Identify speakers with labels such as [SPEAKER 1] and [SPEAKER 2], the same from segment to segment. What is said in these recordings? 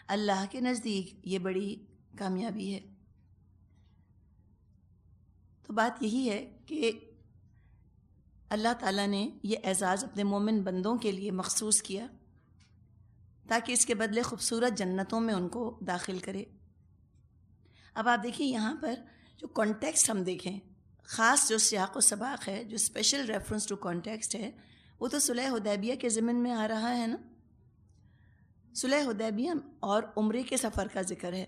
[SPEAKER 1] اللہ کے نزدیک یہ بڑی کامیابی ہے۔ تو بات یہی ہے کہ اللہ تعالیٰ نے یہ اعزاز اپنے مومن بندوں کے لیے مخصوص کیا تاکہ اس کے بدلے خوبصورت جنتوں میں ان کو داخل کرے۔ اب آپ دیکھیں یہاں پر جو کانٹیکسٹ ہم دیکھیں، خاص جو سیاق و سباق ہے، جو اسپیشل ریفرنس ٹو کانٹیکسٹ ہے، وہ تو صلح حدیبیہ کے ضمن میں آ رہا ہے نا۔ صلح حدیبیہ اور عمرے کے سفر کا ذکر ہے۔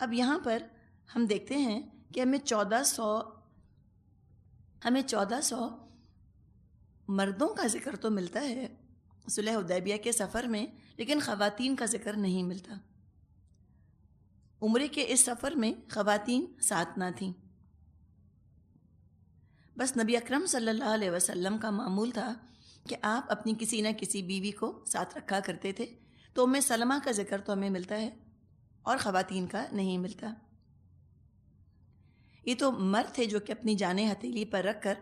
[SPEAKER 1] اب یہاں پر ہم دیکھتے ہیں کہ ہمیں 1400 مردوں کا ذکر تو ملتا ہے صلح حدیبیہ کے سفر میں، لیکن خواتین کا ذکر نہیں ملتا۔ عمرے کے اس سفر میں خواتین ساتھ نہ تھیں، بس نبی اکرم صلی اللہ علیہ وسلم کا معمول تھا کہ آپ اپنی کسی نہ کسی بیوی کو ساتھ رکھا کرتے تھے، تو ام سلمہ کا ذکر تو ہمیں ملتا ہے اور خواتین کا نہیں ملتا۔ یہ تو مرد تھے جو کہ اپنی جانیں ہتھیلی پر رکھ کر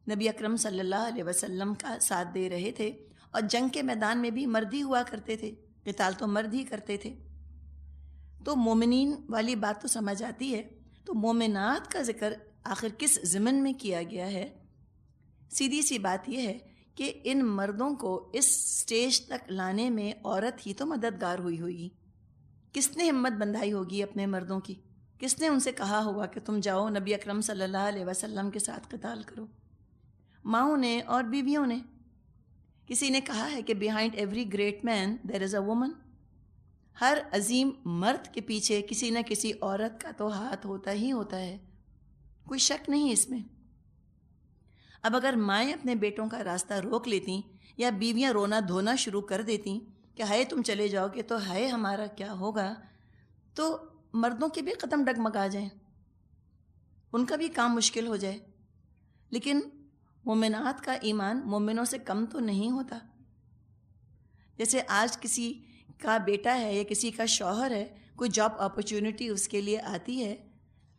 [SPEAKER 1] نبی اکرم صلی اللہ علیہ وسلم کا ساتھ دے رہے تھے، اور جنگ کے میدان میں بھی مرد ہی ہوا کرتے تھے، قتال تو مرد ہی کرتے تھے۔ تو مومنین والی بات تو سمجھ آتی ہے، تو مومنات کا ذکر آخر کس ضمن میں کیا گیا ہے؟ سیدھی سی بات یہ ہے کہ ان مردوں کو اس سٹیج تک لانے میں عورت ہی تو مددگار ہوئی ہوگی۔ کس نے ہمت بندھائی ہوگی اپنے مردوں کی؟ کس نے ان سے کہا ہوگا کہ تم جاؤ نبی اکرم صلی اللہ علیہ وسلم کے ساتھ قتال کرو؟ ماؤں نے اور بیویوں نے۔ کسی نے کہا ہے کہ behind every great man there is a woman. ہر عظیم مرد کے پیچھے کسی نہ کسی عورت کا تو ہاتھ ہوتا ہی ہوتا ہے، کوئی شک نہیں اس میں۔ اب اگر مائیں اپنے بیٹوں کا راستہ روک لیتیں یا بیویاں رونا دھونا شروع کر دیتیں کہ ہائے تم چلے جاؤ گے تو ہائے ہمارا کیا ہوگا، تو مردوں کے بھی قدم ڈگمگا جائیں، ان کا بھی کام مشکل ہو جائے۔ لیکن مومنات کا ایمان مومنوں سے کم تو نہیں ہوتا۔ جیسے آج کسی کا بیٹا ہے یا کسی کا شوہر ہے، کوئی جاب اپرچونٹی اس کے لیے آتی ہے،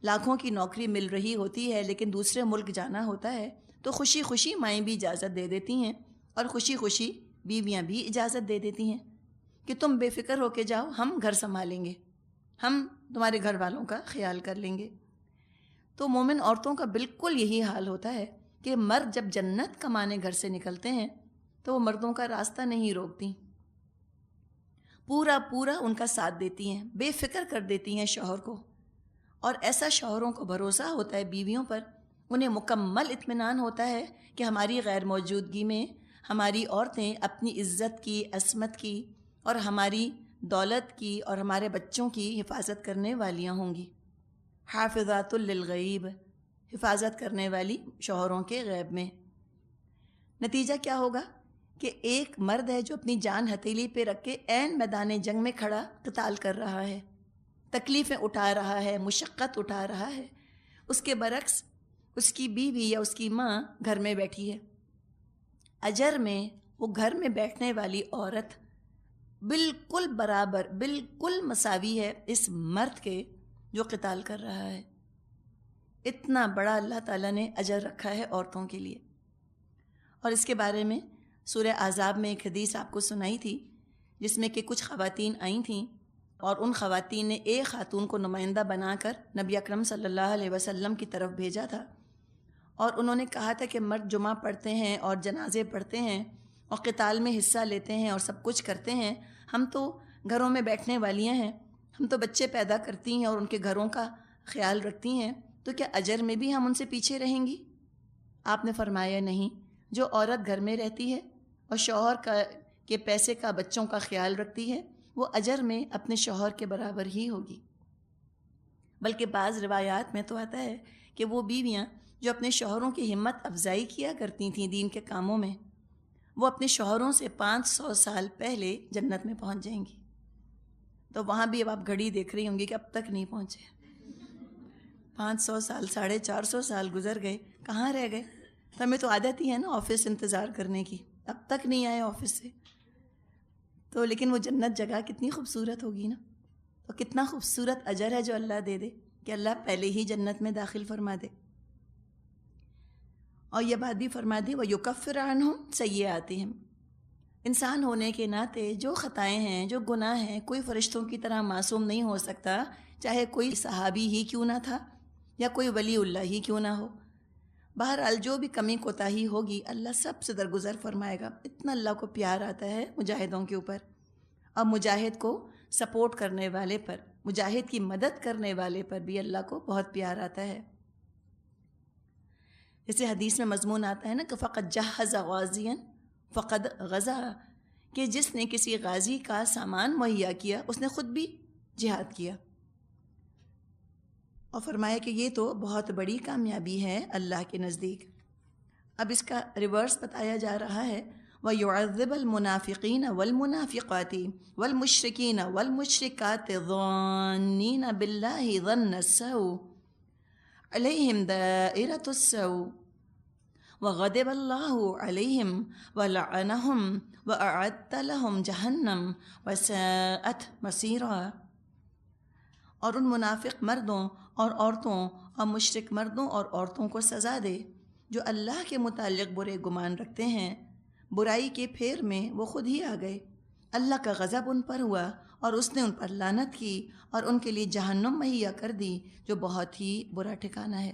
[SPEAKER 1] لاکھوں کی نوکری مل رہی ہوتی ہے، لیکن دوسرے ملک جانا ہوتا ہے، تو خوشی خوشی مائیں بھی اجازت دے دیتی ہیں اور خوشی خوشی بیویاں بھی اجازت دے دیتی ہیں کہ تم بے فکر ہو کے جاؤ، ہم گھر سنبھالیں گے، ہم تمہارے گھر والوں کا خیال کر لیں گے۔ تو مومن عورتوں کا بالکل یہی حال ہوتا ہے کہ مرد جب جنت کمانے گھر سے نکلتے ہیں تو وہ مردوں کا راستہ نہیں روکتی، پورا ان کا ساتھ دیتی ہیں، بے فکر کر دیتی ہیں شوہر کو۔ اور ایسا شوہروں کو بھروسہ ہوتا ہے بیویوں پر، انہیں مکمل اطمینان ہوتا ہے کہ ہماری غیر موجودگی میں ہماری عورتیں اپنی عزت کی، عصمت کی اور ہماری دولت کی اور ہمارے بچوں کی حفاظت کرنے والیاں ہوں گی۔ حافظات للغیب، حفاظت کرنے والی شوہروں کے غیب میں۔ نتیجہ کیا ہوگا کہ ایک مرد ہے جو اپنی جان ہتھیلی پہ رکھ کے عین میدان جنگ میں کھڑا قتال کر رہا ہے، تکلیفیں اٹھا رہا ہے، مشقت اٹھا رہا ہے، اس کے برعکس اس کی بیوی یا اس کی ماں گھر میں بیٹھی ہے۔ اجر میں وہ گھر میں بیٹھنے والی عورت بالکل برابر، بالکل مساوی ہے اس مرد کے جو قتال کر رہا ہے۔ اتنا بڑا اللہ تعالیٰ نے اجر رکھا ہے عورتوں کے لیے۔ اور اس کے بارے میں سورہ احزاب میں ایک حدیث آپ کو سنائی تھی، جس میں کہ کچھ خواتین آئی تھیں اور ان خواتین نے ایک خاتون کو نمائندہ بنا کر نبی اکرم صلی اللہ علیہ وسلم کی طرف بھیجا تھا، اور انہوں نے کہا تھا کہ مرد جمعہ پڑھتے ہیں اور جنازے پڑھتے ہیں اور قتال میں حصہ لیتے ہیں اور سب کچھ کرتے ہیں، ہم تو گھروں میں بیٹھنے والیاں ہیں، ہم تو بچے پیدا کرتی ہیں اور ان کے گھروں کا خیال رکھتی ہیں، تو کیا اجر میں بھی ہم ان سے پیچھے رہیں گی؟ آپ نے فرمایا نہیں، جو عورت گھر میں رہتی ہے اور شوہر کے پیسے کا، بچوں کا خیال رکھتی ہے، وہ اجر میں اپنے شوہر کے برابر ہی ہوگی۔ بلکہ بعض روایات میں تو آتا ہے کہ وہ بیویاں جو اپنے شوہروں کی ہمت افزائی کیا کرتی تھیں دین کے کاموں میں، وہ اپنے شوہروں سے 500 سال پہلے جنت میں پہنچ جائیں گی۔ تو وہاں بھی اب آپ گھڑی دیکھ رہی ہوں گی کہ اب تک نہیں پہنچے، 500 سال، 450 سال گزر گئے، کہاں رہ گئے؟ تو ہمیں تو عادت ہی ہے نا آفس انتظار کرنے کی، اب تک نہیں آئے آفس سے۔ تو لیکن وہ جنت جگہ کتنی خوبصورت ہوگی نا، تو کتنا خوبصورت اجر ہے جو اللہ دے دے کہ اللہ پہلے ہی جنت میں داخل فرما دے۔ اور یہ بات بھی فرما دی وَيُكَفِّرُ عَنْهُمْ سَيِّئَاتِهِمْ، انسان ہونے کے ناطے جو خطائیں ہیں، جو گناہ ہیں، کوئی فرشتوں کی طرح معصوم نہیں ہو سکتا، چاہے کوئی صحابی ہی کیوں نہ تھا یا کوئی ولی اللہ ہی کیوں نہ ہو۔ بہرحال جو بھی کمی کوتاہی ہوگی اللہ سب سے درگزر فرمائے گا۔ اتنا اللہ کو پیار آتا ہے مجاہدوں کے اوپر، اور مجاہد کو سپورٹ کرنے والے پر، مجاہد کی مدد کرنے والے پر بھی اللہ کو بہت پیار آتا ہے۔ جیسے حدیث میں مضمون آتا ہے نا کہ فقط جہز غازیا فقد غزا، کہ جس نے کسی غازی کا سامان مہیا کیا اس نے خود بھی جہاد کیا، اور فرمایا کہ یہ تو بہت بڑی کامیابی ہے اللہ کے نزدیک۔ اب اس کا ریورس بتایا جا رہا ہے، وَيُعَذِّبَ الْمُنَافِقِينَ وَالْمُنَافِقَاتِ وَالْمُشْرِكِينَ وَالْمُشْرِكَاتِ الظَّانِّينَ بِاللَّهِ ظَنَّ السَّوْءِ عَلَيْهِمْ دَائِرَةُ السَّوْءِ وَغَضِبَ اللَّهُ عَلَيْهِمْ وَلَعَنَهُمْ وَأَعَدَّ لَهُمْ جَهَنَّمَ وَسَاءَتْ مَصِيرًا۔ اور ان منافق مردوں اور عورتوں اور مشرک مردوں اور عورتوں کو سزا دے جو اللہ کے متعلق برے گمان رکھتے ہیں، برائی کے پھیر میں وہ خود ہی آ گئے، اللہ کا غضب ان پر ہوا اور اس نے ان پر لعنت کی اور ان کے لیے جہنم مہیا کر دی جو بہت ہی برا ٹھکانہ ہے۔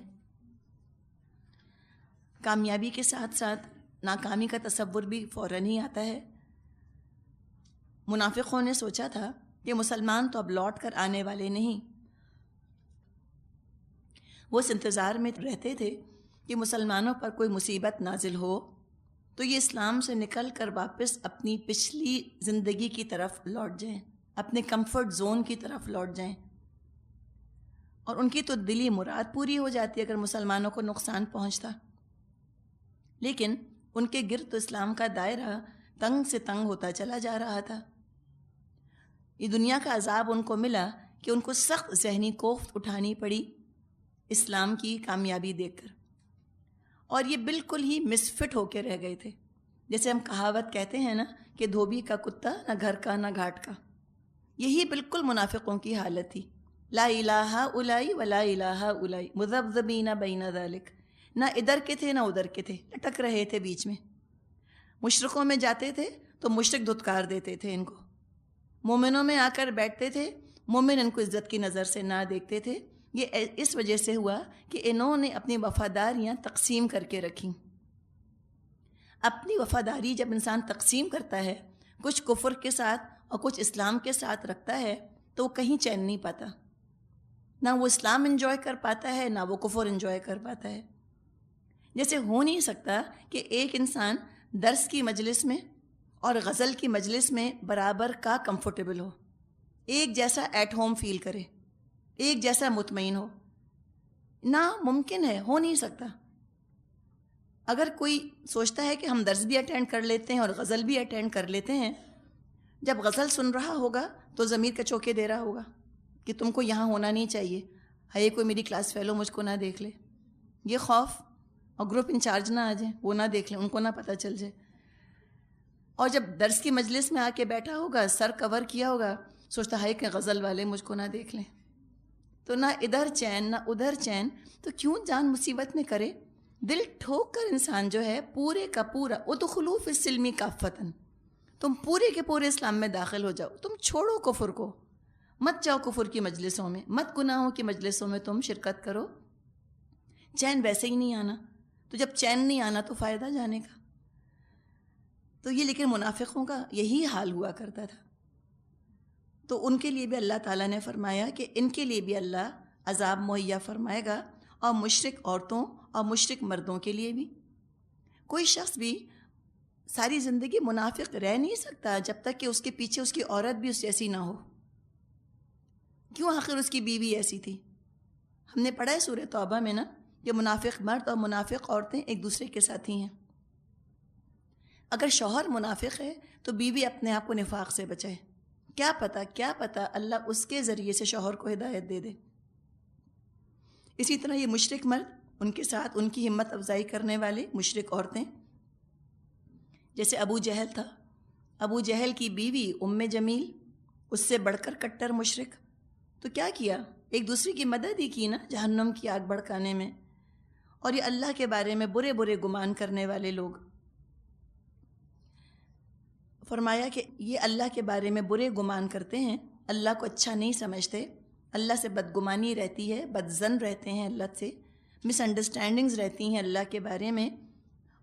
[SPEAKER 1] کامیابی کے ساتھ ساتھ ناکامی کا تصور بھی فوراً ہی آتا ہے۔ منافقوں نے سوچا تھا کہ مسلمان تو اب لوٹ کر آنے والے نہیں، وہ اس انتظار میں رہتے تھے کہ مسلمانوں پر کوئی مصیبت نازل ہو تو یہ اسلام سے نکل کر واپس اپنی پچھلی زندگی کی طرف لوٹ جائیں، اپنے کمفرٹ زون کی طرف لوٹ جائیں، اور ان کی تو دلی مراد پوری ہو جاتی اگر مسلمانوں کو نقصان پہنچتا۔ لیکن ان کے گرد تو اسلام کا دائرہ تنگ سے تنگ ہوتا چلا جا رہا تھا۔ یہ دنیا کا عذاب ان کو ملا کہ ان کو سخت ذہنی کوفت اٹھانی پڑی اسلام کی کامیابی دیکھ کر، اور یہ بالکل ہی مس فٹ ہو کے رہ گئے تھے۔ جیسے ہم کہاوت کہتے ہیں نا کہ دھوبی کا کتا نہ گھر کا نہ گھاٹ کا، یہی بالکل منافقوں کی حالت تھی۔ لا الہ الائی ولا الہ الائی مذبذبین بین ذلک، نہ ادھر کے تھے نہ ادھر کے تھے، لٹک رہے تھے بیچ میں۔ مشرکوں میں جاتے تھے تو مشرک دھتکار دیتے تھے ان کو، مومنوں میں آ کر بیٹھتے تھے، مومن ان کو عزت کی نظر سے نہ دیکھتے تھے۔ یہ اس وجہ سے ہوا کہ انہوں نے اپنی وفاداریاں تقسیم کر کے رکھیں۔ اپنی وفاداری جب انسان تقسیم کرتا ہے، کچھ کفر کے ساتھ اور کچھ اسلام کے ساتھ رکھتا ہے، تو وہ کہیں چین نہیں پاتا، نہ وہ اسلام انجوائے کر پاتا ہے نہ وہ کفر انجوائے کر پاتا ہے۔ جیسے ہو نہیں سکتا کہ ایک انسان درس کی مجلس میں اور غزل کی مجلس میں برابر کا کمفرٹیبل ہو، ایک جیسا ایٹ ہوم فیل کرے، ایک جیسا مطمئن ہو، ناممکن ہے، ہو نہیں سکتا۔ اگر کوئی سوچتا ہے کہ ہم درس بھی اٹینڈ کر لیتے ہیں اور غزل بھی اٹینڈ کر لیتے ہیں، جب غزل سن رہا ہوگا تو ضمیر کا چوکے دے رہا ہوگا کہ تم کو یہاں ہونا نہیں چاہیے، ہے کوئی میری کلاس فیلو مجھ کو نہ دیکھ لے، یہ خوف، اور گروپ انچارج نہ آ جائیں، وہ نہ دیکھ لیں، ان کو نہ پتہ چل جائے۔ اور جب درس کی مجلس میں آ کے بیٹھا ہوگا، سر کور کیا ہوگا، سوچتا ہے کہ غزل والے مجھ کو نہ دیکھ لیں، تو نہ ادھر چین نہ ادھر چین، تو کیوں جان مصیبت میں کرے؟ دل ٹھوک کر انسان جو ہے پورے کا پورا ادخلوا فی السلم کافۃ، تم پورے کے پورے اسلام میں داخل ہو جاؤ، تم چھوڑو کفر کو، مت جاؤ کفر کی مجلسوں میں، مت گناہوں کی مجلسوں میں تم شرکت کرو۔ چین ویسے ہی نہیں آنا، تو جب چین نہیں آنا تو فائدہ جانے کا۔ تو یہ لیکن منافقوں کا یہی حال ہوا کرتا تھا، تو ان کے لیے بھی اللہ تعالیٰ نے فرمایا کہ ان کے لیے بھی اللہ عذاب مہیا فرمائے گا، اور مشرک عورتوں اور مشرک مردوں کے لیے بھی۔ کوئی شخص بھی ساری زندگی منافق رہ نہیں سکتا جب تک کہ اس کے پیچھے اس کی عورت بھی اس جیسی نہ ہو۔ کیوں؟ آخر اس کی بیوی ایسی تھی۔ ہم نے پڑھا ہے سورہ توبہ میں نا کہ منافق مرد اور منافق عورتیں ایک دوسرے کے ساتھی ہیں۔ اگر شوہر منافق ہے تو بیوی اپنے آپ کو نفاق سے بچائے، کیا پتہ اللہ اس کے ذریعے سے شوہر کو ہدایت دے دے۔ اسی طرح یہ مشرک مرد، ان کے ساتھ ان کی ہمت افزائی کرنے والے مشرک عورتیں، جیسے ابو جہل تھا، ابو جہل کی بیوی ام جمیل، اس سے بڑھ کر کٹر مشرک، تو کیا کیا؟ ایک دوسرے کی مدد ہی کی نا جہنم کی آگ بھڑکانے میں۔ اور یہ اللہ کے بارے میں برے برے گمان کرنے والے لوگ۔ فرمایا کہ یہ اللہ کے بارے میں برے گمان کرتے ہیں، اللہ کو اچھا نہیں سمجھتے، اللہ سے بدگمانی رہتی ہے، بدظن رہتے ہیں، اللہ سے مس انڈرسٹینڈنگز رہتی ہیں اللہ کے بارے میں،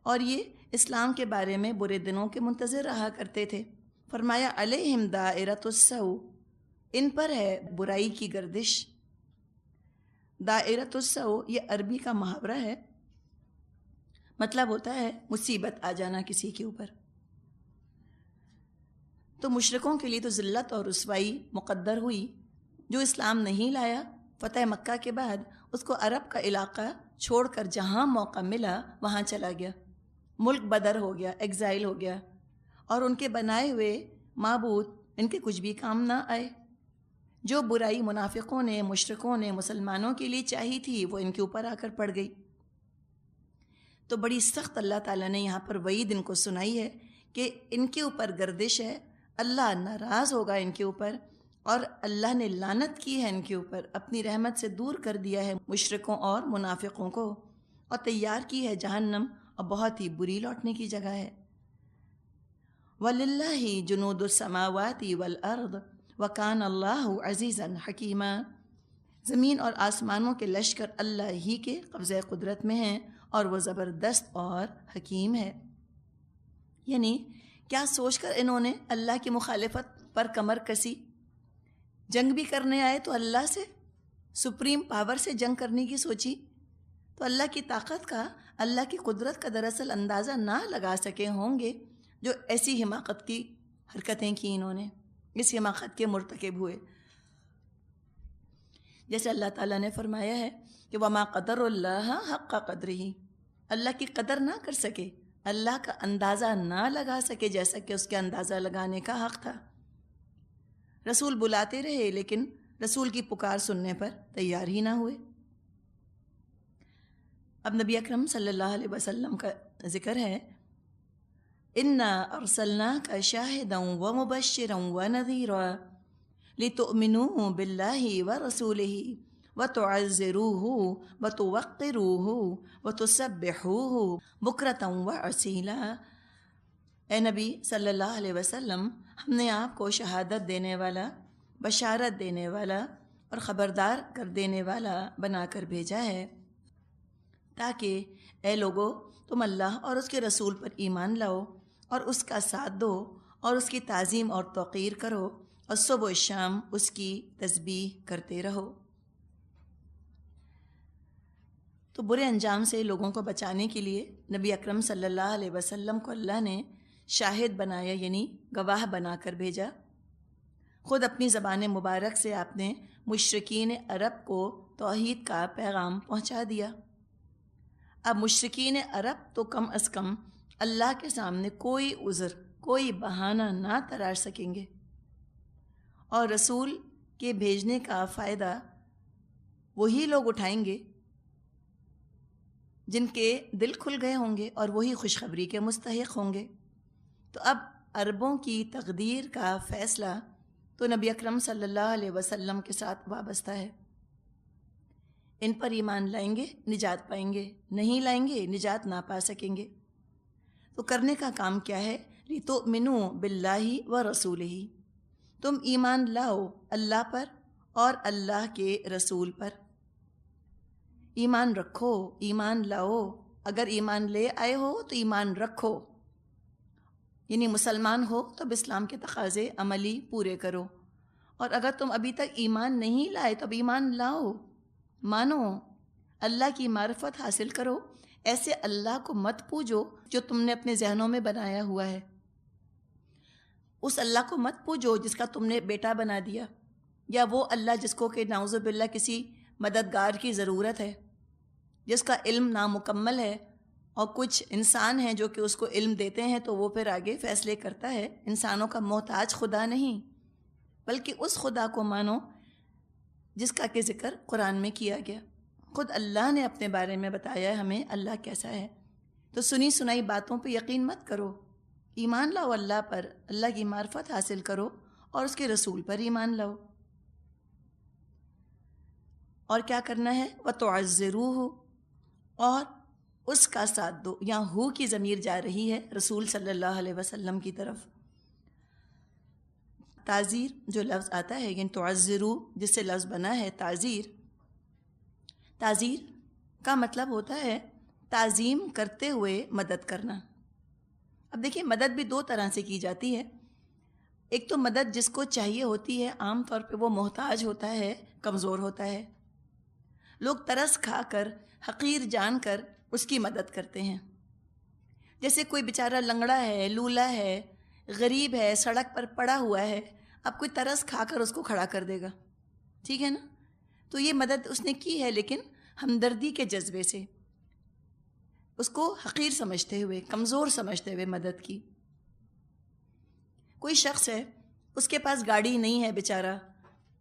[SPEAKER 1] اور یہ اسلام کے بارے میں برے دنوں کے منتظر رہا کرتے تھے۔ فرمایا علیہم دائرۃ السوء، ان پر ہے برائی کی گردش۔ دائرۃ السوء یہ عربی کا محاورہ ہے، مطلب ہوتا ہے مصیبت آ جانا کسی کے اوپر۔ تو مشرکوں کے لیے تو ذلت اور رسوائی مقدر ہوئی۔ جو اسلام نہیں لایا، فتح مکہ کے بعد اس کو عرب کا علاقہ چھوڑ کر جہاں موقع ملا وہاں چلا گیا، ملک بدر ہو گیا، ایگزائل ہو گیا، اور ان کے بنائے ہوئے معبود ان کے کچھ بھی کام نہ آئے۔ جو برائی منافقوں نے، مشرکوں نے مسلمانوں کے لیے چاہی تھی وہ ان کے اوپر آ کر پڑ گئی۔ تو بڑی سخت اللہ تعالیٰ نے یہاں پر وعید ان کو سنائی ہے کہ ان کے اوپر گردش ہے، اللہ ناراض ہوگا ان کے اوپر، اور اللہ نے لعنت کی ہے ان کے اوپر، اپنی رحمت سے دور کر دیا ہے مشرکوں اور منافقوں کو، اور تیار کی ہے جہنم، اور بہت ہی بری لوٹنے کی جگہ ہے۔ وَلِلَّهِ جُنُودُ السَّمَاوَاتِ وَالْأَرْضِ وَكَانَ اللَّهُ عَزِيزًا حَكِيمًا، زمین اور آسمانوں کے لشکر اللہ ہی کے قبضہ قدرت میں ہیں، اور وہ زبردست اور حکیم ہے۔ یعنی کیا سوچ کر انہوں نے اللہ کی مخالفت پر کمر کسی، جنگ بھی کرنے آئے تو اللہ سے، سپریم پاور سے جنگ کرنے کی سوچی، تو اللہ کی طاقت کا، اللہ کی قدرت کا دراصل اندازہ نہ لگا سکے ہوں گے جو ایسی حماقت کی حرکتیں کی انہوں نے، اس حماقت کے مرتکب ہوئے۔ جیسے اللہ تعالیٰ نے فرمایا ہے کہ وَمَا قَدَرُ اللَّهَ حَقَّ قَدْرِهِ، اللہ کی قدر نہ کر سکے، اللہ کا اندازہ نہ لگا سکے جیسا کہ اس کے اندازہ لگانے کا حق تھا۔ رسول بلاتے رہے لیکن رسول کی پکار سننے پر تیار ہی نہ ہوئے۔ اب نبی اکرم صلی اللہ علیہ وسلم کا ذکر ہے، إِنَّا أَرْسَلْنَاكَ شَاهِدًا وَمُبَشِّرًا وَنَذِيرًا لِتُؤْمِنُوا بِاللَّهِ وَرَسُولِهِ وَتُعَزِّرُوهُ وَتُوَقِّرُوهُ وَتُسَبِّحُوهُ بُكْرَةً وَأَصِيلًا۔ اے نبی صلی اللہ علیہ وسلم، ہم نے آپ کو شہادت دینے والا، بشارت دینے والا اور خبردار کر دینے والا بنا کر بھیجا ہے، تاکہ اے لوگو تم اللہ اور اس کے رسول پر ایمان لاؤ اور اس کا ساتھ دو اور اس کی تعظیم اور توقیر کرو، اور صبح و شام اس کی تسبیح کرتے رہو۔ تو برے انجام سے لوگوں کو بچانے کے لیے نبی اکرم صلی اللہ علیہ وسلم کو اللہ نے شاہد بنایا، یعنی گواہ بنا کر بھیجا۔ خود اپنی زبان مبارک سے آپ نے مشرکین عرب کو توحید کا پیغام پہنچا دیا۔ اب مشرکین عرب تو کم از کم اللہ کے سامنے کوئی عذر، کوئی بہانہ نہ تراش سکیں گے، اور رسول کے بھیجنے کا فائدہ وہی لوگ اٹھائیں گے جن کے دل کھل گئے ہوں گے، اور وہی خوشخبری کے مستحق ہوں گے۔ تو اب عربوں کی تقدیر کا فیصلہ تو نبی اکرم صلی اللہ علیہ وسلم کے ساتھ وابستہ ہے۔ ان پر ایمان لائیں گے نجات پائیں گے، نہیں لائیں گے نجات نہ پا سکیں گے۔ تو کرنے کا کام کیا ہے؟ لِتُؤْمِنُوا بِاللَّهِ وَرَسُولِهِ، تم ایمان لاؤ اللہ پر اور اللہ کے رسول پر۔ ایمان رکھو، ایمان لاؤ، اگر ایمان لے آئے ہو تو ایمان رکھو، یعنی مسلمان ہو تو اب اسلام کے تقاضے عملی پورے کرو، اور اگر تم ابھی تک ایمان نہیں لائے تو اب ایمان لاؤ، مانو، اللہ کی معرفت حاصل کرو۔ ایسے اللہ کو مت پوجو جو تم نے اپنے ذہنوں میں بنایا ہوا ہے، اس اللہ کو مت پوجو جس کا تم نے بیٹا بنا دیا، یا وہ اللہ جس کو کہ نعوذ باللہ کسی مددگار کی ضرورت ہے، جس کا علم نامکمل ہے، اور کچھ انسان ہیں جو کہ اس کو علم دیتے ہیں تو وہ پھر آگے فیصلے کرتا ہے۔ انسانوں کا محتاج خدا نہیں، بلکہ اس خدا کو مانو جس کا کہ ذکر قرآن میں کیا گیا۔ خود اللہ نے اپنے بارے میں بتایا ہمیں اللہ کیسا ہے۔ تو سنی سنائی باتوں پہ یقین مت کرو، ایمان لاؤ اللہ پر، اللہ کی معرفت حاصل کرو اور اس کے رسول پر ایمان لاؤ۔ اور کیا کرنا ہے؟ وَتُعَزِّرُوهُ، اور اس کا ساتھ دو۔ یہاں ہو کی ضمیر جا رہی ہے رسول صلی اللہ علیہ وسلم کی طرف، تعزیر جو لفظ آتا ہے یعنی تعزرو جس سے لفظ بنا ہے تعزیر، تعزیر کا مطلب ہوتا ہے تعظیم کرتے ہوئے مدد کرنا۔ اب دیکھیے مدد بھی دو طرح سے کی جاتی ہے، ایک تو مدد جس کو چاہیے ہوتی ہے، عام طور پہ وہ محتاج ہوتا ہے، کمزور ہوتا ہے، لوگ ترس کھا کر حقیر جان کر اس کی مدد کرتے ہیں۔ جیسے کوئی بیچارہ لنگڑا ہے، لولا ہے، غریب ہے، سڑک پر پڑا ہوا ہے، اب کوئی ترس کھا کر اس کو کھڑا کر دے گا، ٹھیک ہے نا؟ تو یہ مدد اس نے کی ہے لیکن ہمدردی کے جذبے سے، اس کو حقیر سمجھتے ہوئے، کمزور سمجھتے ہوئے مدد کی۔ کوئی شخص ہے، اس کے پاس گاڑی نہیں ہے بیچارہ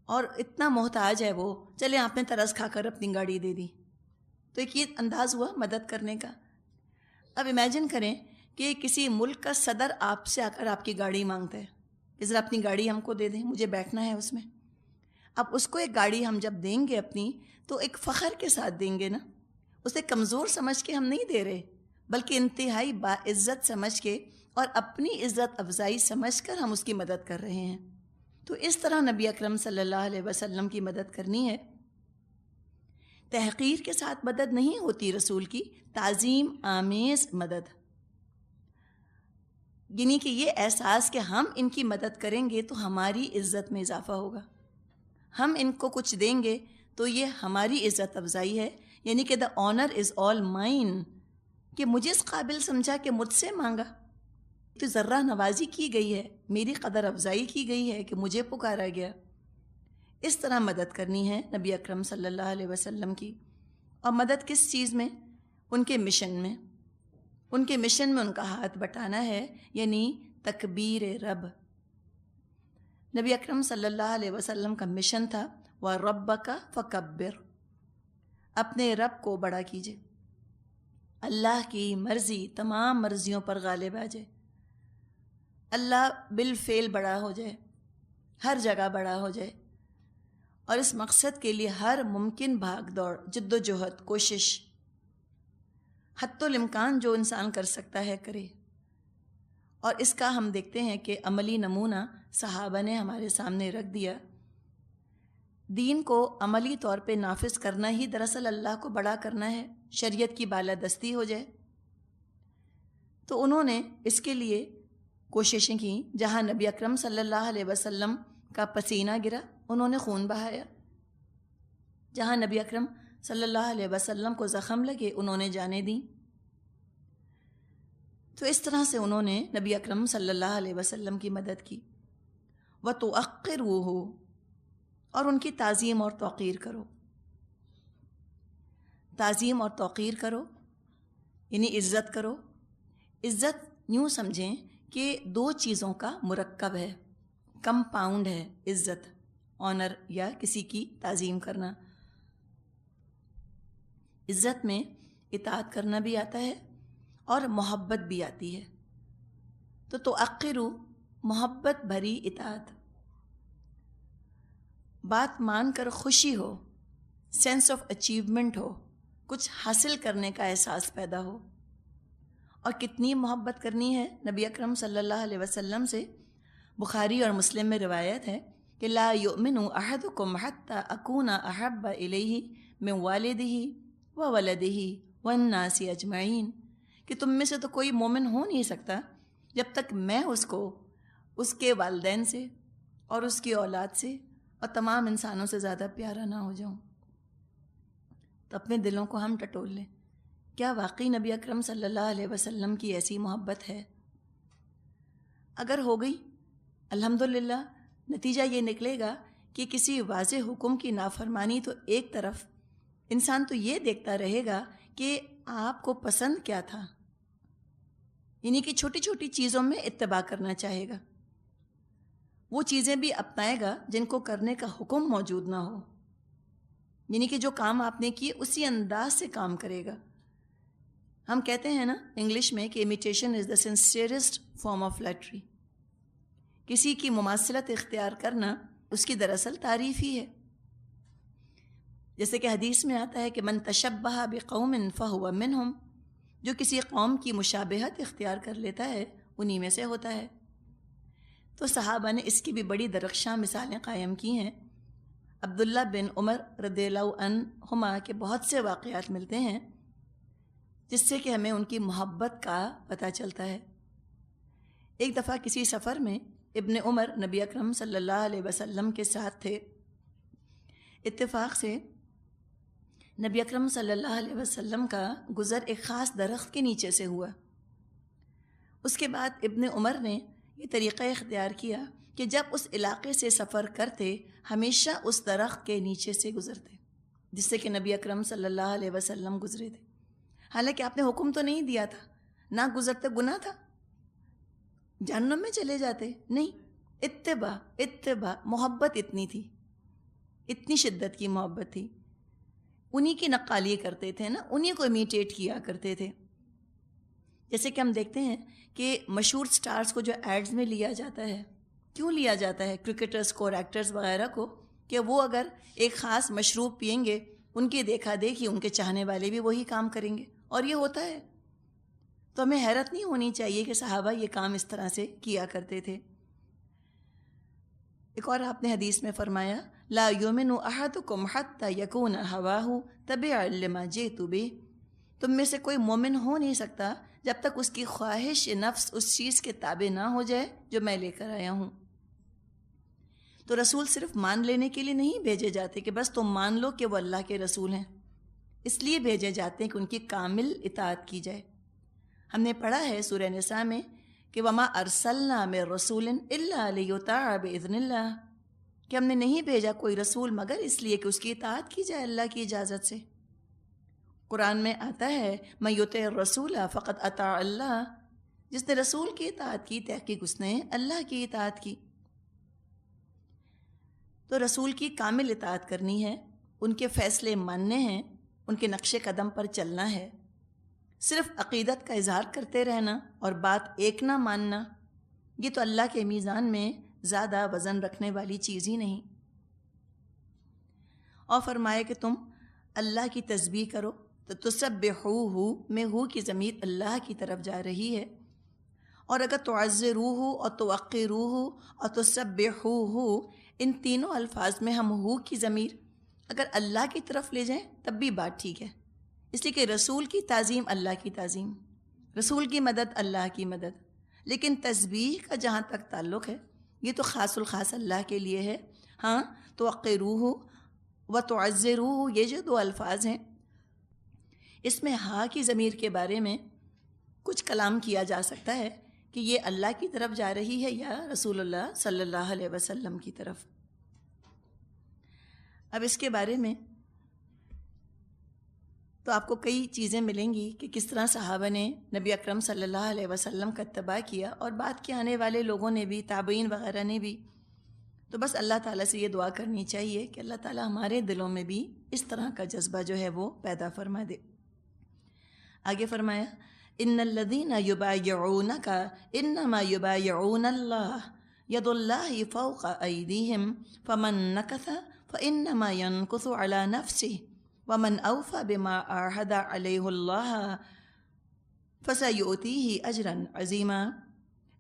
[SPEAKER 1] اور اتنا محتاج ہے وہ، چلے آپ نے ترس کھا کر اپنی گاڑی دے دی، تو ایک یہ انداز ہوا مدد کرنے کا۔ اب امیجن کریں کہ کسی ملک کا صدر آپ سے آ کر آپ کی گاڑی مانگتا ہے کہ ذرا اپنی گاڑی ہم کو دے دیں، مجھے بیٹھنا ہے اس میں۔ اب اس کو ایک گاڑی ہم جب دیں گے اپنی تو ایک فخر کے ساتھ دیں گے نا، اسے کمزور سمجھ کے ہم نہیں دے رہے، بلکہ انتہائی باعزت سمجھ کے اور اپنی عزت افزائی سمجھ کر ہم اس کی مدد کر رہے ہیں۔ تو اس طرح نبی اکرم صلی اللہ علیہ وسلم کی مدد کرنی ہے، تحقیر کے ساتھ مدد نہیں ہوتی، رسول کی تعظیم آمیز مدد، یعنی کہ یہ احساس کہ ہم ان کی مدد کریں گے تو ہماری عزت میں اضافہ ہوگا، ہم ان کو کچھ دیں گے تو یہ ہماری عزت افزائی ہے، یعنی کہ the honor is all mine، کہ مجھے اس قابل سمجھا کہ مجھ سے مانگا، تو ذرہ نوازی کی گئی ہے، میری قدر افزائی کی گئی ہے کہ مجھے پکارا گیا۔ اس طرح مدد کرنی ہے نبی اکرم صلی اللہ علیہ وسلم کی۔ اور مدد کس چیز میں؟ ان کے مشن میں، ان کے مشن میں ان کا ہاتھ بٹانا ہے، یعنی تکبیر رب۔ نبی اکرم صلی اللہ علیہ وسلم کا مشن تھا وَرَبَّكَ فَكَبِّرْ، اپنے رب کو بڑا کیجئے، اللہ کی مرضی تمام مرضیوں پر غالب آ جائے، اللہ بالفعل بڑا ہو جائے، ہر جگہ بڑا ہو جائے، اور اس مقصد کے لیے ہر ممکن بھاگ دوڑ، جد و جہد، کوشش، حتی الامکان جو انسان کر سکتا ہے کرے۔ اور اس کا ہم دیکھتے ہیں کہ عملی نمونہ صحابہ نے ہمارے سامنے رکھ دیا۔ دین کو عملی طور پہ نافذ کرنا ہی دراصل اللہ کو بڑا کرنا ہے، شریعت کی بالادستی ہو جائے۔ تو انہوں نے اس کے لیے کوششیں کیں، جہاں نبی اکرم صلی اللہ علیہ وسلم کا پسینہ گرا انہوں نے خون بہایا، جہاں نبی اکرم صلی اللہ علیہ وسلم کو زخم لگے انہوں نے جانیں دیں۔ تو اس طرح سے انہوں نے نبی اکرم صلی اللہ علیہ وسلم کی مدد کی۔ وَتُوَقِّرُوهُ، اور ان کی تعظیم اور توقیر کرو، تعظیم اور توقیر کرو یعنی عزت کرو۔ عزت یوں سمجھیں کہ دو چیزوں کا مرکب ہے، کمپاؤنڈ ہے عزت، آنر یا کسی کی تعظیم کرنا۔ عزت میں اطاعت کرنا بھی آتا ہے اور محبت بھی آتی ہے۔ تو توقرو، محبت بھری اطاعت، بات مان کر خوشی ہو، سینس آف اچیومنٹ ہو، کچھ حاصل کرنے کا احساس پیدا ہو۔ اور کتنی محبت کرنی ہے نبی اکرم صلی اللہ علیہ وسلم سے؟ بخاری اور مسلم میں روایت ہے کہ لا یؤمن احدکم حتی اکون احب الیہ من والدہ وولدہ والناس اجمعین، کہ تم میں سے تو کوئی مومن ہو نہیں سکتا جب تک میں اس کو اس کے والدین سے اور اس کی اولاد سے اور تمام انسانوں سے زیادہ پیارا نہ ہو جاؤں۔ تو اپنے دلوں کو ہم ٹٹول لیں، کیا واقعی نبی اکرم صلی اللہ علیہ وسلم کی ایسی محبت ہے؟ اگر ہو گئی الحمدللہ، نتیجہ یہ نکلے گا کہ کسی واضح حکم کی نافرمانی تو ایک طرف، انسان تو یہ دیکھتا رہے گا کہ آپ کو پسند کیا تھا، یعنی کہ چھوٹی چھوٹی چیزوں میں اتباع کرنا چاہے گا، وہ چیزیں بھی اپنائے گا جن کو کرنے کا حکم موجود نہ ہو، یعنی کہ جو کام آپ نے کیے اسی انداز سے کام کرے گا۔ ہم کہتے ہیں نا انگلش میں کہ imitation is the sincerest form of flattery, کسی کی مماثلت اختیار کرنا اس کی دراصل تعریف ہی ہے۔ جیسے کہ حدیث میں آتا ہے کہ من تشبہ بقوم فہو منہم، جو کسی قوم کی مشابہت اختیار کر لیتا ہے انہی میں سے ہوتا ہے۔ تو صحابہ نے اس کی بھی بڑی درخشاں مثالیں قائم کی ہیں۔ عبداللہ بن عمر رضی اللہ عنہما کے بہت سے واقعات ملتے ہیں جس سے کہ ہمیں ان کی محبت کا پتہ چلتا ہے۔ ایک دفعہ کسی سفر میں ابن عمر نبی اکرم صلی اللہ علیہ وسلم کے ساتھ تھے۔ اتفاق سے نبی اکرم صلی اللہ علیہ وسلم کا گزر ایک خاص درخت کے نیچے سے ہوا۔ اس کے بعد ابن عمر نے یہ طریقہ اختیار کیا کہ جب اس علاقے سے سفر کرتے ہمیشہ اس درخت کے نیچے سے گزرتے، جس سے کہ نبی اکرم صلی اللہ علیہ وسلم گزرے تھے۔ حالانکہ آپ نے حکم تو نہیں دیا تھا، نہ گزرتے گناہ تھا، جہنم میں چلے جاتے، نہیں، اتباع محبت اتنی تھی، اتنی شدت کی محبت تھی، انہی کی نقالی کرتے تھے نا، انہی کو امیٹیٹ کیا کرتے تھے۔ جیسے کہ ہم دیکھتے ہیں کہ مشہور سٹارز کو جو ایڈز میں لیا جاتا ہے، کیوں لیا جاتا ہے کرکٹرز کو اور ایکٹرز وغیرہ کو، کہ وہ اگر ایک خاص مشروب پئیں گے، ان کی دیکھا دیکھی ان کے چاہنے والے بھی وہی کام کریں گے، اور یہ ہوتا ہے۔ تو ہمیں حیرت نہیں ہونی چاہیے کہ صحابہ یہ کام اس طرح سے کیا کرتے تھے۔ ایک اور آپ نے حدیث میں فرمایا، لا یؤمن احدکم حتی یکون ہواہ تبعا لما جئت بہ، تم میں سے کوئی مومن ہو نہیں سکتا جب تک اس کی خواہش نفس اس چیز کے تابع نہ ہو جائے جو میں لے کر آیا ہوں۔ تو رسول صرف مان لینے کے لیے نہیں بھیجے جاتے کہ بس تم مان لو کہ وہ اللہ کے رسول ہیں، اس لیے بھیجے جاتے ہیں کہ ان کی کامل اطاعت کی جائے۔ ہم نے پڑھا ہے سورہ نساء میں کہ وما ارسلنا من رسول الا لیطاع باذن اللہ، کہ ہم نے نہیں بھیجا کوئی رسول مگر اس لیے کہ اس کی اطاعت کی جائے اللہ کی اجازت سے۔ قرآن میں آتا ہے من یطع الرسول فقد اطاع اللہ، جس نے رسول کی اطاعت کی تحقیق اس نے اللہ کی اطاعت کی۔ تو رسول کی کامل اطاعت کرنی ہے، ان کے فیصلے ماننے ہیں، ان کے نقش قدم پر چلنا ہے۔ صرف عقیدت کا اظہار کرتے رہنا اور بات ایک نہ ماننا، یہ تو اللہ کے میزان میں زیادہ وزن رکھنے والی چیز ہی نہیں۔ اور فرمائے کہ تم اللہ کی تسبیح کرو، تو تسبحوہ میں ہو کی ضمیر اللہ کی طرف جا رہی ہے، اور اگر تعزروہ اور توقروہ اور تسبحوہ، ان تینوں الفاظ میں ہم ہو کی ضمیر اگر اللہ کی طرف لے جائیں تب بھی بات ٹھیک ہے، اس لیے کہ رسول کی تعظیم اللہ کی تعظیم، رسول کی مدد اللہ کی مدد، لیکن تسبیح کا جہاں تک تعلق ہے یہ تو خاص الخاص اللہ کے لیے ہے۔ ہاں، توقروہ و تعزروہ، یہ جو دو الفاظ ہیں، اس میں ہا کی ضمیر کے بارے میں کچھ کلام کیا جا سکتا ہے کہ یہ اللہ کی طرف جا رہی ہے یا رسول اللہ صلی اللہ علیہ وسلم کی طرف۔ اب اس کے بارے میں تو آپ کو کئی چیزیں ملیں گی کہ کس طرح صحابہ نے نبی اکرم صلی اللہ علیہ وسلم کا اتباع کیا، اور بعد کے آنے والے لوگوں نے بھی، تابعین وغیرہ نے بھی۔ تو بس اللہ تعالیٰ سے یہ دعا کرنی چاہیے کہ اللہ تعالیٰ ہمارے دلوں میں بھی اس طرح کا جذبہ جو ہے وہ پیدا فرما دے۔ آگے فرمایا، ان الذین یبایعونک انما یبایعون اللہ ید اللہ فوق ایدیہم فمن نکث فانما ینکث علی نفسہ ومن اوفى بما عاہد علیہ اللہ فسیؤتیہ اجرا عظیما۔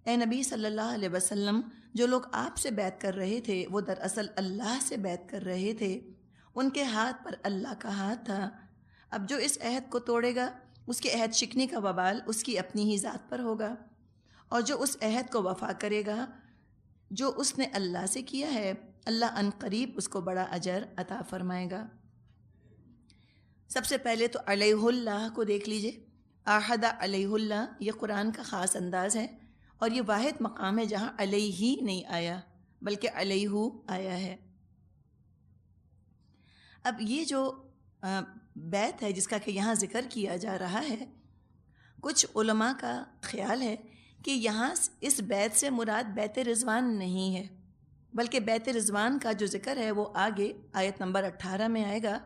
[SPEAKER 1] اے نبی صلی اللہ علیہ وسلم، جو لوگ آپ سے بیعت کر رہے تھے وہ دراصل اللہ سے بیعت کر رہے تھے، ان کے ہاتھ پر اللہ کا ہاتھ تھا۔ اب جو اس عہد کو توڑے گا اس کے عہد شکنی کا وبال اس کی اپنی ہی ذات پر ہوگا، اور جو اس عہد کو وفا کرے گا جو اس نے اللہ سے کیا ہے، اللہ ان قریب اس کو بڑا اجر عطا فرمائے گا۔ سب سے پہلے تو علیہ اللہ کو دیکھ لیجئے، آحد علیہ اللہ، یہ قرآن کا خاص انداز ہے، اور یہ واحد مقام ہے جہاں علیہ ہی نہیں آیا بلکہ علیہ آیا ہے۔ اب یہ جو بیت ہے جس کا کہ یہاں ذکر کیا جا رہا ہے، کچھ علماء کا خیال ہے کہ یہاں اس بیت سے مراد بیت رضوان نہیں ہے، بلکہ بیت رضوان کا جو ذکر ہے وہ آگے آیت نمبر 18 میں آئے گا۔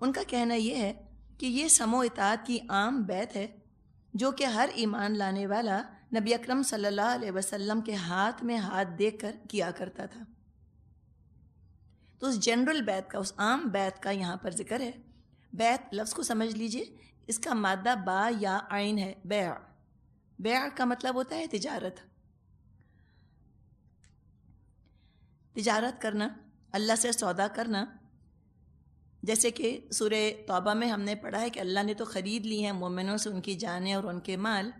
[SPEAKER 1] ان کا کہنا یہ ہے کہ یہ سمو اطاعت کی عام بیت ہے جو کہ ہر ایمان لانے والا نبی اکرم صلی اللہ علیہ وسلم کے ہاتھ میں ہاتھ دے کر کیا کرتا تھا۔ تو اس جنرل بیت کا، اس عام بیت کا یہاں پر ذکر ہے۔ بیت لفظ کو سمجھ لیجئے، اس کا مادہ با یا عین ہے، بیع۔ بیع کا مطلب ہوتا ہے تجارت۔ تجارت کرنا، اللہ سے سودا کرنا، جیسے کہ سورہ توبہ میں ہم نے پڑھا ہے کہ اللہ نے تو خرید لی ہیں مومنوں سے ان کی جانیں اور ان کے مال،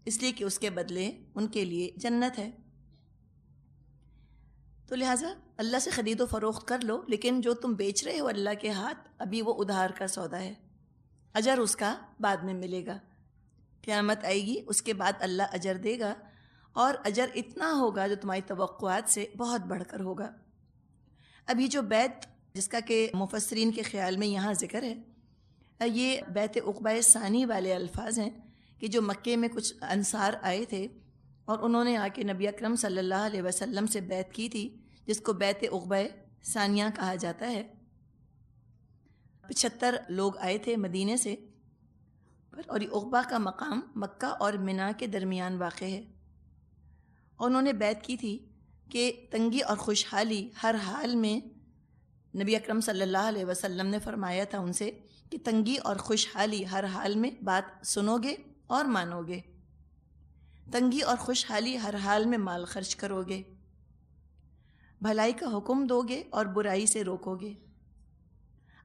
[SPEAKER 1] اس لیے کہ اس کے بدلے ان کے لیے جنت ہے۔ تو لہٰذا اللہ سے خرید و فروخت کر لو، لیکن جو تم بیچ رہے ہو اللہ کے ہاتھ، ابھی وہ ادھار کا سودا ہے، اجر اس کا بعد میں ملے گا، قیامت آئے گی اس کے بعد اللہ اجر دے گا، اور اجر اتنا ہوگا جو تمہاری توقعات سے بہت بڑھ کر ہوگا۔ اب یہ جو بیت جس کا کہ مفسرین کے خیال میں یہاں ذکر ہے، یہ بیت عقبہ ثانی والے الفاظ ہیں کہ جو مکے میں کچھ انصار آئے تھے اور انہوں نے آ کے نبی اکرم صلی اللہ علیہ وسلم سے بیعت کی تھی، جس کو بیت عقبہ ثانیہ کہا جاتا ہے۔ 75 لوگ آئے تھے مدینے سے، اور یہ عقبہ کا مقام مکہ اور منا کے درمیان واقع ہے۔ اور انہوں نے بیعت کی تھی کہ تنگی اور خوشحالی ہر حال میں، نبی اکرم صلی اللہ علیہ وسلم نے فرمایا تھا ان سے کہ تنگی اور خوشحالی ہر حال میں بات سنو گے اور مانو گے، تنگی اور خوشحالی ہر حال میں مال خرچ کرو گے، بھلائی کا حکم دو گے اور برائی سے روکو گے،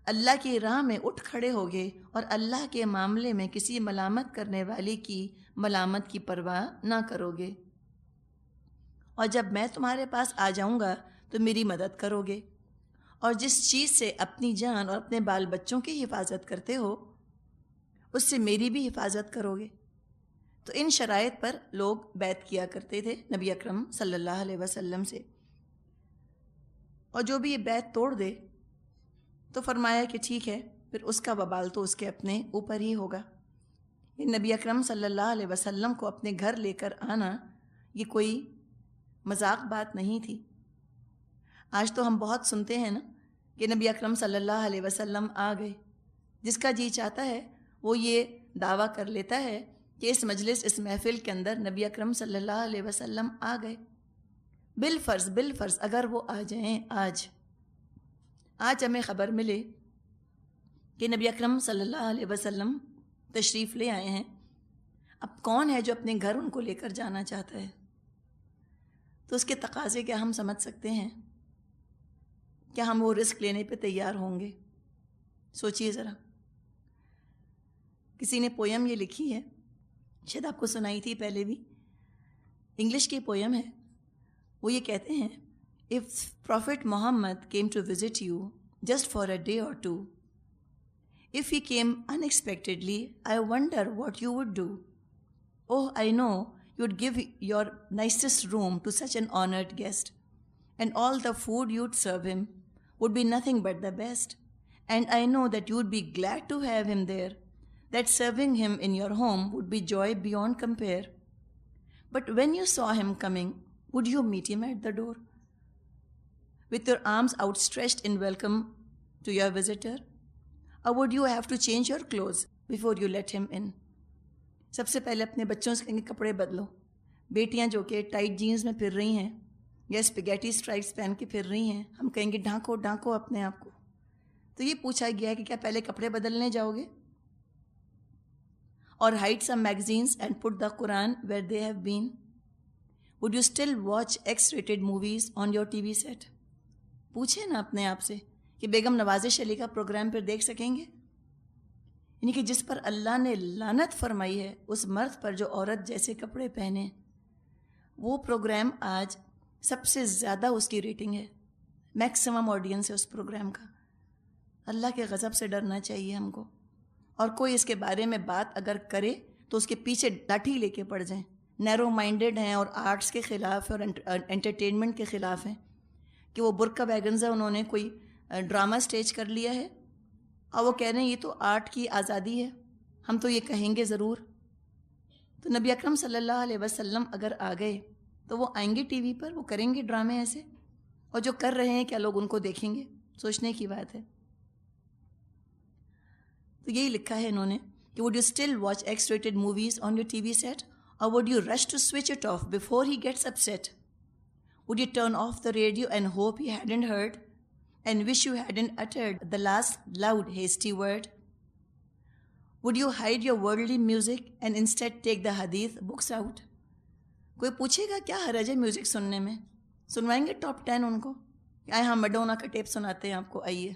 [SPEAKER 1] اللہ کی راہ میں اٹھ کھڑے ہوگے اور اللہ کے معاملے میں کسی ملامت کرنے والے کی ملامت کی پرواہ نہ کرو گے، اور جب میں تمہارے پاس آ جاؤں گا تو میری مدد کرو گے، اور جس چیز سے اپنی جان اور اپنے بال بچوں کی حفاظت کرتے ہو اس سے میری بھی حفاظت کرو گے۔ تو ان شرائط پر لوگ بیعت کیا کرتے تھے نبی اکرم صلی اللہ علیہ وسلم سے، اور جو بھی یہ بیعت توڑ دے تو فرمایا کہ ٹھیک ہے، پھر اس کا وبال تو اس کے اپنے اوپر ہی ہوگا۔ یہ نبی اکرم صلی اللہ علیہ وسلم کو اپنے گھر لے کر آنا یہ کوئی مذاق بات نہیں تھی۔ آج تو ہم بہت سنتے ہیں نا کہ نبی اکرم صلی اللہ علیہ وسلم آ گئے، جس کا جی چاہتا ہے وہ یہ دعویٰ کر لیتا ہے کہ اس مجلس، اس محفل کے اندر نبی اکرم صلی اللہ علیہ وسلم آ گئے۔ بالفرض اگر وہ آ جائیں، آج ہمیں خبر ملے کہ نبی اکرم صلی اللہ علیہ وسلم تشریف لے آئے ہیں، اب کون ہے جو اپنے گھر ان کو لے کر جانا چاہتا ہے؟ تو اس کے تقاضے کیا ہم سمجھ سکتے ہیں؟ کیا ہم وہ رسک لینے پہ تیار ہوں گے؟ سوچئے ذرا۔ کسی نے پویم یہ لکھی ہے، شاید آپ کو سنائی تھی پہلے بھی، انگلش کی پویم ہے۔ وہ یہ کہتے ہیں، If Prophet Muhammad came to visit you just for a day or two, if he came unexpectedly, I wonder what you would do. Oh, I know you'd give your nicest room to such an honored guest, and all the food you'd serve him would be nothing but the best. And I know that you'd be glad to have him there, that serving him in your home would be joy beyond compare. But when you saw him coming, would you meet him at the door, with your arms outstretched in welcome to your visitor? Or would you have to change your clothes before you let him in? سب سے پہلے اپنے بچوں سے کہیں گے کپڑے بدلو، بیٹیاں جو کہ ٹائٹ جینز میں پھر رہی ہیں یا اسپیگیٹی اسٹرائپس پہن کے پھر رہی ہیں، ہم کہیں گے ڈھانکو اپنے آپ کو۔ تو یہ پوچھا گیا ہے کہ کیا پہلے کپڑے بدلنے جاؤ گے؟ اور hide some magazines and put the Quran where they have been? Would you still watch X-rated movies on your TV set? پوچھیں نا اپنے آپ سے کہ بیگم نوازش علی کا پروگرام پھر دیکھ سکیں گے؟ یعنی کہ جس پر اللہ نے لعنت فرمائی ہے اس مرد پر جو عورت جیسے کپڑے پہنے، وہ پروگرام آج سب سے زیادہ اس کی ریٹنگ ہے، میکسیمم آڈینس ہے اس پروگرام کا۔ اللہ کے غضب سے ڈرنا چاہیے ہم کو، اور کوئی اس کے بارے میں بات اگر کرے تو اس کے پیچھے لاٹھی لے کے پڑ جائیں۔ نیرو مائنڈڈ ہیں اور آرٹس کے خلاف اور انٹرٹینمنٹ کے خلاف ہیں کہ وہ برقع ویگنزا انہوں نے کوئی ڈرامہ سٹیج کر لیا ہے اور وہ کہہ رہے ہیں یہ تو آرٹ کی آزادی ہے، ہم تو یہ کہیں گے ضرور۔ تو نبی اکرم صلی اللہ علیہ وسلم اگر آ گئے تو وہ آئیں گے ٹی وی پر، وہ کریں گے ڈرامے ایسے، اور جو کر رہے ہیں کیا لوگ ان کو دیکھیں گے؟ سوچنے کی بات ہے۔ تو یہی لکھا ہے انہوں نے کہ would you still watch X-rated movies on your TV set, or would you rush to switch it off before he gets upset? Would you turn off the radio and hope he hadn't heard, and wish you hadn't uttered the last loud hasty word? Would you hide your worldly music and instead take the hadith books out? کوئی پوچھے گا کیا حرج ہے music سننے میں؟ سنوائیں گے top 10 ان کو، آئے ہم میڈونا کا ٹیپ سناتے ہیں آپ کو, آئیے.